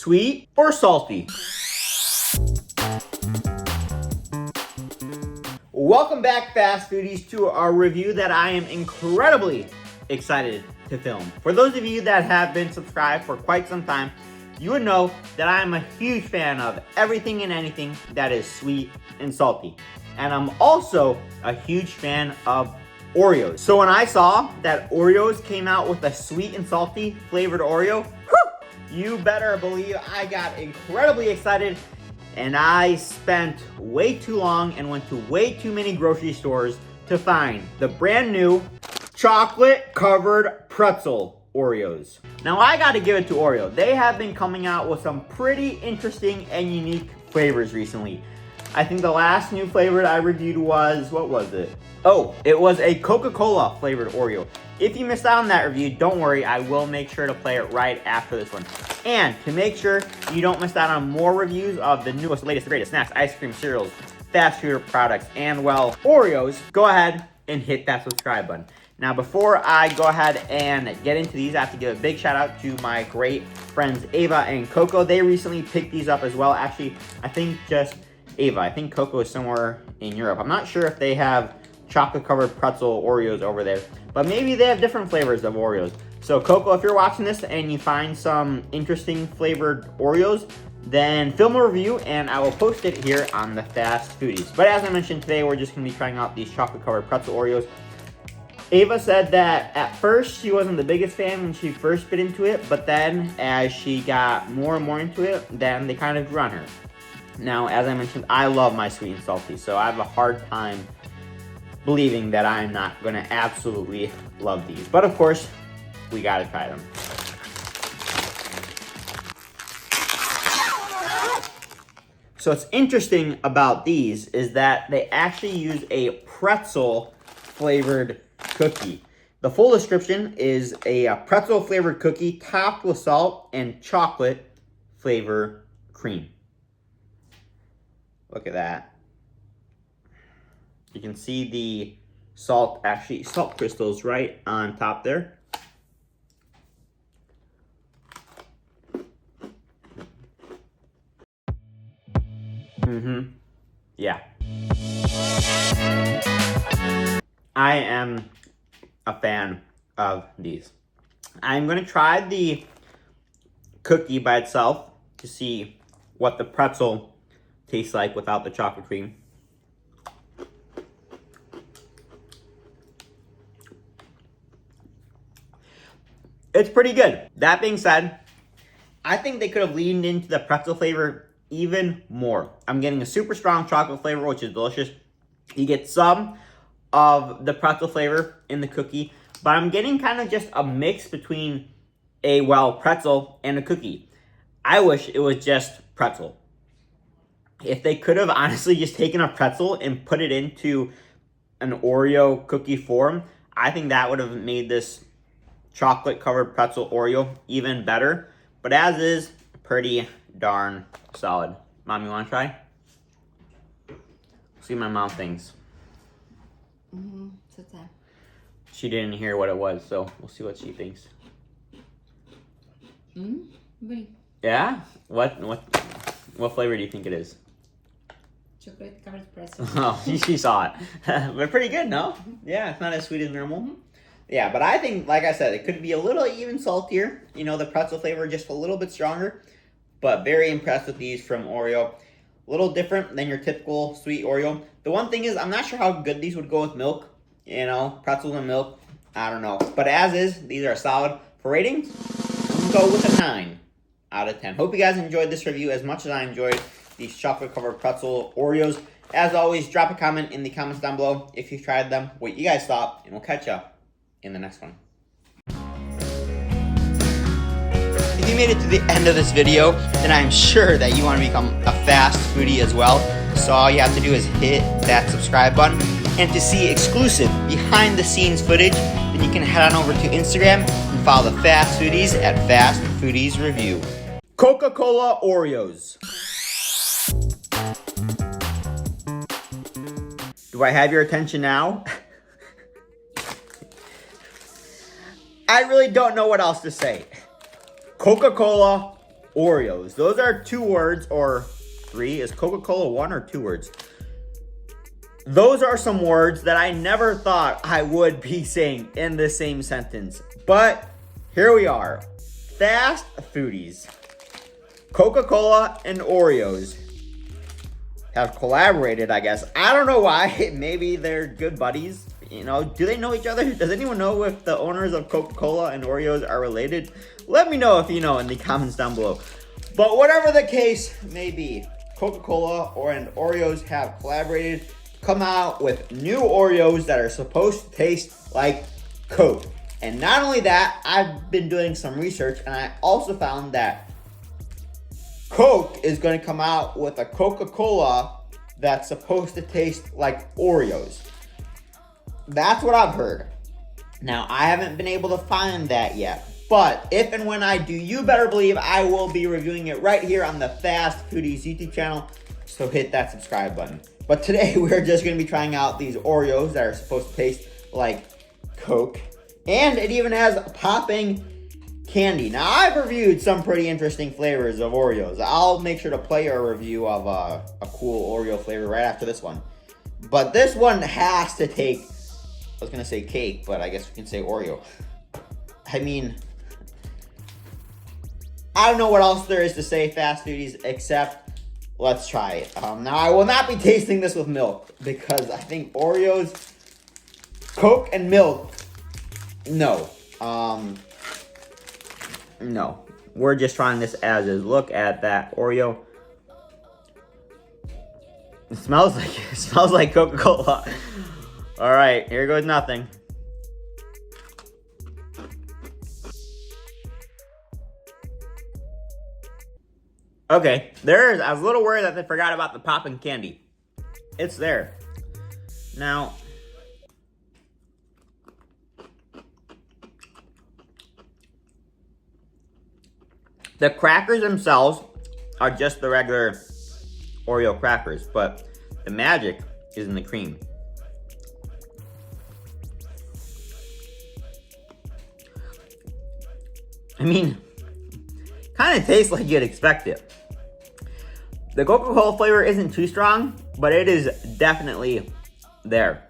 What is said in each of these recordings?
Sweet or salty? Welcome back, Fast Foodies, to our review that I am incredibly excited to film. For those of you that have been subscribed for quite some time, you would know that I am a huge fan of everything and anything that is sweet and salty. And I'm also a huge fan of Oreos. So when I saw that Oreos came out with a sweet and salty flavored Oreo, you better believe I got incredibly excited, and I spent way too long and went to way too many grocery stores to find the brand new chocolate covered pretzel Oreos. Now I gotta give it to Oreo. They have been coming out with some pretty interesting and unique flavors recently. I think the last new flavor I reviewed was, what was it? Oh, it was a Coca-Cola flavored Oreo. If you missed out on that review, don't worry, I will make sure to play it right after this one. And to make sure you don't miss out on more reviews of the newest, latest, greatest snacks, ice cream, cereals, fast food products, and well, Oreos, go ahead and hit that subscribe button. Now, before I go ahead and get into these, I have to give a big shout out to my great friends Ava and Coco. They recently picked these up as well. Actually, I think just Ava. I think Coco is somewhere in Europe. I'm not sure if they have chocolate covered pretzel Oreos over there, but maybe they have different flavors of Oreos. So Coco, if you're watching this and you find some interesting flavored Oreos, then film a review and I will post it here on the Fast Foodies. But as I mentioned today, we're just gonna be trying out these chocolate covered pretzel Oreos. Ava said that at first she wasn't the biggest fan when she first bit into it, but then as she got more and more into it, then they kind of grew on her. Now, as I mentioned, I love my sweet and salty, so I have a hard time believing that I'm not gonna absolutely love these. But of course, we gotta try them. So what's interesting about these is that they actually use a pretzel flavored cookie. The full description is a pretzel flavored cookie topped with salt and chocolate flavor cream. Look at that. You can see the salt crystals right on top there. Yeah. I am a fan of these. I'm gonna try the cookie by itself to see what the pretzel tastes like without the chocolate cream. It's pretty good. That being said, I think they could have leaned into the pretzel flavor even more. I'm getting a super strong chocolate flavor, which is delicious. You get some of the pretzel flavor in the cookie, but I'm getting kind of just a mix between a, well, pretzel and a cookie. I wish it was just pretzel. If they could have honestly just taken a pretzel and put it into an Oreo cookie form, I think that would have made this chocolate covered pretzel Oreo even better. But as is, pretty darn solid. Mom, you want to try? See what my mom thinks. What's that? She didn't hear what it was, so we'll see what she thinks. Yeah? What flavor do you think it is? Chocolate covered pretzel. Oh, she saw it. But pretty good, no? Yeah, it's not as sweet as normal. Yeah, but I think, like I said, it could be a little even saltier. You know, the pretzel flavor just a little bit stronger. But very impressed with these from Oreo. A little different than your typical sweet Oreo. The one thing is, I'm not sure how good these would go with milk. You know, pretzels and milk. I don't know. But as is, these are solid. For ratings, we'll go with a 9 out of 10. Hope you guys enjoyed this review as much as I enjoyed these chocolate covered pretzel Oreos. As always, drop a comment in the comments down below if you've tried them, what you guys thought, and we'll catch you in the next one. If you made it to the end of this video, then I'm sure that you want to become a fast foodie as well. So all you have to do is hit that subscribe button. And to see exclusive behind the scenes footage, then you can head on over to Instagram and follow the Fast Foodies at Fast Foodies Review. Coca-Cola Oreos. Do I have your attention now? I really don't know what else to say. Coca-Cola Oreos. Those are 2 words, or 3. Is Coca-Cola 1 or 2 words? Those are some words that I never thought I would be saying in the same sentence. But here we are. Fast Foodies. Coca-Cola and Oreos have collaborated, I guess. I don't know why. Maybe they're good buddies. You know, do they know each other? Does anyone know if the owners of Coca-Cola and Oreos are related? Let me know if you know in the comments down below. But whatever the case may be, Coca-Cola and Oreos have collaborated, come out with new Oreos that are supposed to taste like Coke. And not only that, I've been doing some research and I also found that Coke is going to come out with a Coca-Cola that's supposed to taste like Oreos. That's what I've heard. Now, I haven't been able to find that yet. But if and when I do, you better believe I will be reviewing it right here on the Fast Foodies YouTube channel. So hit that subscribe button. But today we're just going to be trying out these Oreos that are supposed to taste like Coke. And it even has popping candy. Now, I've reviewed some pretty interesting flavors of Oreos. I'll make sure to play a review of a cool Oreo flavor right after this one. But this one has to take, I was going to say cake, but I guess we can say Oreo. I mean, I don't know what else there is to say, Fast Foodies, except let's try it. Now, I will not be tasting this with milk because I think Oreos, Coke, and milk, no. No. We're just trying this as is. Look at that Oreo. It smells like Coca-Cola. All right, here goes nothing. Okay, I was a little worried that they forgot about the popping candy. It's there. Now, the crackers themselves are just the regular Oreo crackers, but the magic is in the cream. I mean, kind of tastes like you'd expect it. The Coca-Cola flavor isn't too strong, but it is definitely there.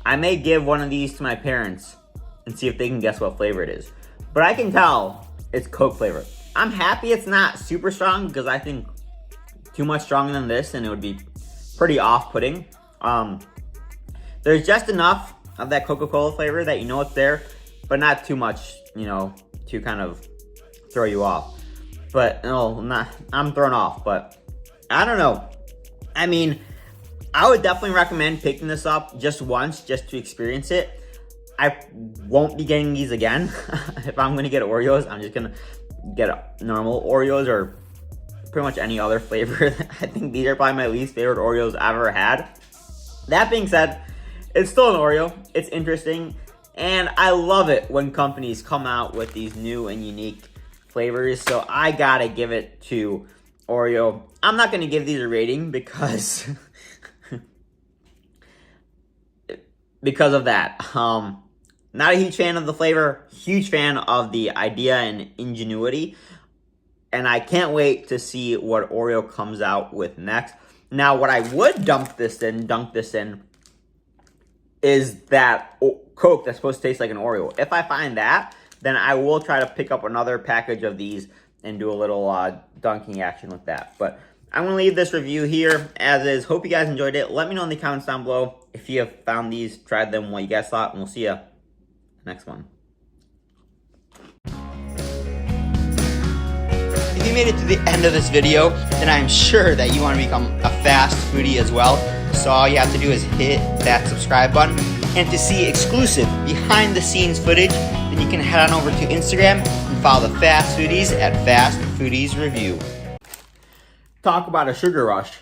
I may give one of these to my parents and see if they can guess what flavor it is. But I can tell it's Coke flavor. I'm happy it's not super strong because I think too much stronger than this and it would be pretty off-putting. There's just enough of that Coca-Cola flavor that you know it's there, but not too much, you know, to kind of throw you off. But no, I'm thrown off, but I don't know. I mean, I would definitely recommend picking this up just once, just to experience it. I won't be getting these again. If I'm gonna get Oreos, I'm just gonna get normal Oreos or pretty much any other flavor. I think these are probably my least favorite Oreos I've ever had. That being said, it's still an Oreo. It's interesting. And I love it when companies come out with these new and unique flavors. So I gotta give it to Oreo. I'm not gonna give these a rating because of that. Not a huge fan of the flavor, huge fan of the idea and ingenuity. And I can't wait to see what Oreo comes out with next. Now, what I would dunk this in, is that Coke that's supposed to taste like an Oreo. If I find that, then I will try to pick up another package of these and do a little dunking action with that. But I'm going to leave this review here as is. Hope you guys enjoyed it. Let me know in the comments down below if you have found these, tried them, what you guys thought, and we'll see you next one. If you made it to the end of this video, then I'm sure that you want to become a fast foodie as well. So all you have to do is hit that subscribe button. And to see exclusive behind the scenes footage, then you can head on over to Instagram and follow the Fast Foodies at Fast Foodies Review. Talk about a sugar rush.